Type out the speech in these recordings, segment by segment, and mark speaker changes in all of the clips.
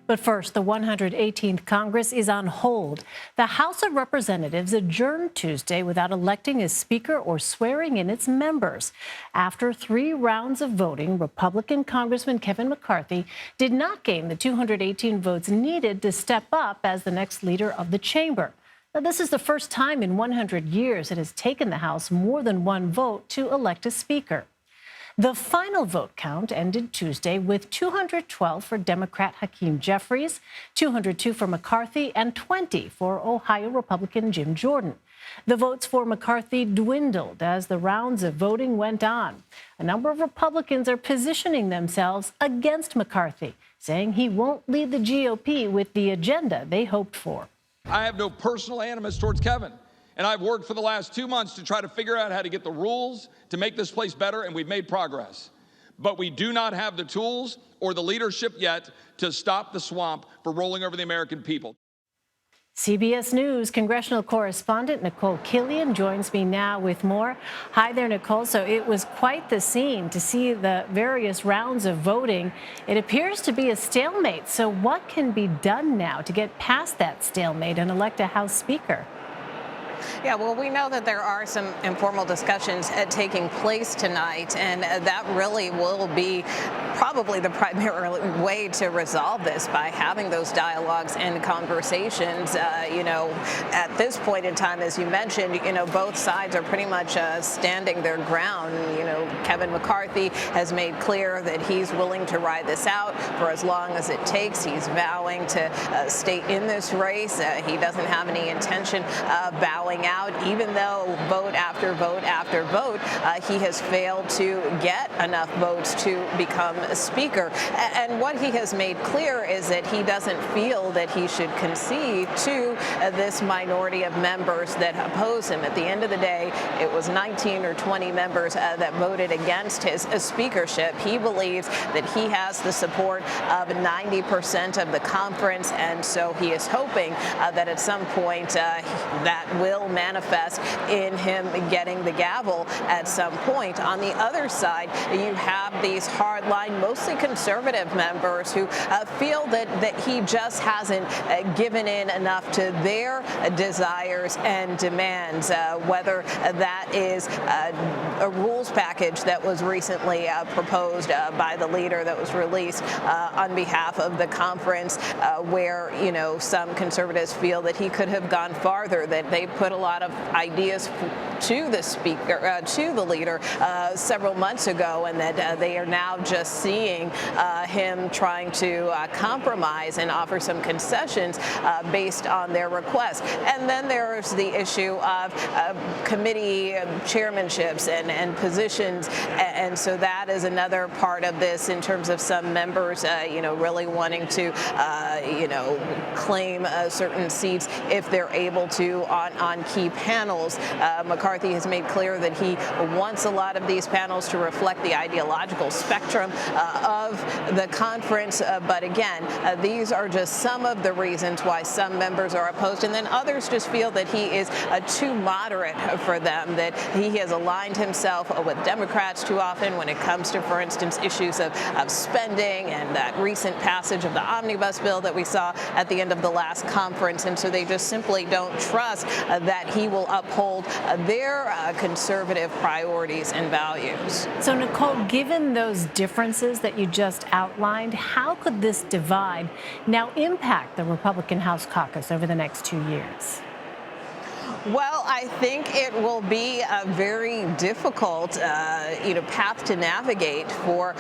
Speaker 1: But first, the 118th Congress is on hold. The House of Representatives adjourned Tuesday without electing a speaker or swearing in its members. After 3 rounds of voting, Republican Congressman Kevin McCarthy did not gain the 218 votes needed to step up as the next leader of the chamber. Now, this is the first time in 100 years it has taken the House more than 1 vote to elect a speaker. The final vote count ended Tuesday with 212 for Democrat Hakeem Jeffries, 202 for McCarthy, and 20 for Ohio Republican Jim Jordan. The votes for McCarthy dwindled as the rounds of voting went on. A number of Republicans are positioning themselves against McCarthy, saying he won't lead the GOP with the agenda they hoped for.
Speaker 2: I have no personal animus towards Kevin. And I've worked for the last 2 months to try to figure out how to get the rules to make this place better, and we've made progress. But we do not have the tools or the leadership yet to stop the swamp for rolling over the American people.
Speaker 1: CBS News congressional correspondent Nikole Killion joins me now with more. Hi there, Nikole. So it was quite the scene to see the various rounds of voting. It appears to be a stalemate. So what can be done now to get past that stalemate and elect a House Speaker?
Speaker 3: Yeah, well, we know that there are some informal discussions taking place tonight, and that really will be probably the primary way to resolve this, by having those dialogues and conversations. At this point in time, as you mentioned, both sides are pretty much standing their ground. Kevin McCarthy has made clear that he's willing to ride this out for as long as it takes. He's vowing to stay in this race. He doesn't have any intention of bowing out, even though vote after vote after vote, he has failed to get enough votes to become a speaker. And what he has made clear is that he doesn't feel that he should concede to this minority of members that oppose him. At the end of the day, it was 19 or 20 members that voted against his speakership. He believes that he has the support of 90% of the conference, and so he is hoping that at some point that will manifest in him getting the gavel at some point. On the other side, you have these hardline, mostly conservative members who feel that he just hasn't given in enough to their desires and demands, whether that is a rules package that was recently proposed by the leader that was released on behalf of the conference, where some conservatives feel that he could have gone farther, that they put a lot of ideas to the speaker, to the leader several months ago, and that they are now just seeing him trying to compromise and offer some concessions based on their request. And then there's the issue of committee chairmanships and positions, and so that is another part of this in terms of some members, really wanting to, claim certain seats if they're able to on key panels. McCarthy has made clear that he wants a lot of these panels to reflect the ideological spectrum of the conference. But again, these are just some of the reasons why some members are opposed. And then others just feel that he is too moderate for them, that he has aligned himself with Democrats too often when it comes to, for instance, issues of spending and that recent passage of the omnibus bill that we saw at the end of the last conference. And so they just simply don't trust that he will uphold their conservative priorities and values.
Speaker 1: So, Nikole, given those differences that you just outlined, how could this divide now impact the Republican House caucus over the next 2 years?
Speaker 3: Well, I think it will be a very difficult, path to navigate for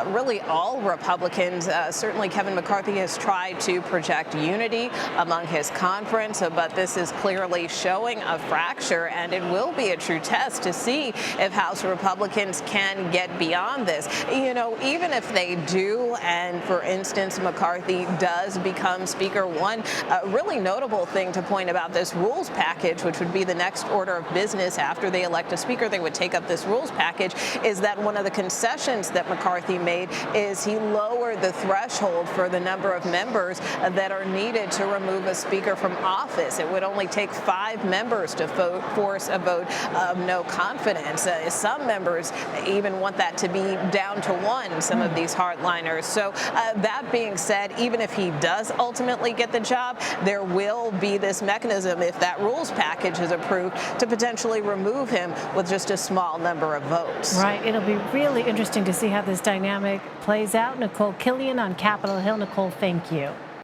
Speaker 3: really all Republicans. Certainly, Kevin McCarthy has tried to project unity among his conference, but this is clearly showing a fracture, and it will be a true test to see if House Republicans can get beyond this. Even if they do, and for instance, McCarthy does become Speaker, one really notable thing to point about this rules package, which would be the next order of business after they elect a speaker, they would take up this rules package, is that one of the concessions that McCarthy made is he lowered lowered the threshold for the number of members that are needed to remove a speaker from office. It would only take 5 members to force a vote of no confidence. Some members even want that to be down to 1, some of these hardliners. So that being said, even if he does ultimately get the job, there will be this mechanism, if that rules package is approved, to potentially remove him with just a small number of votes.
Speaker 1: Right. It'll be really interesting to see how this dynamic plays out. Nikole Killion on Capitol Hill. Nikole, thank you.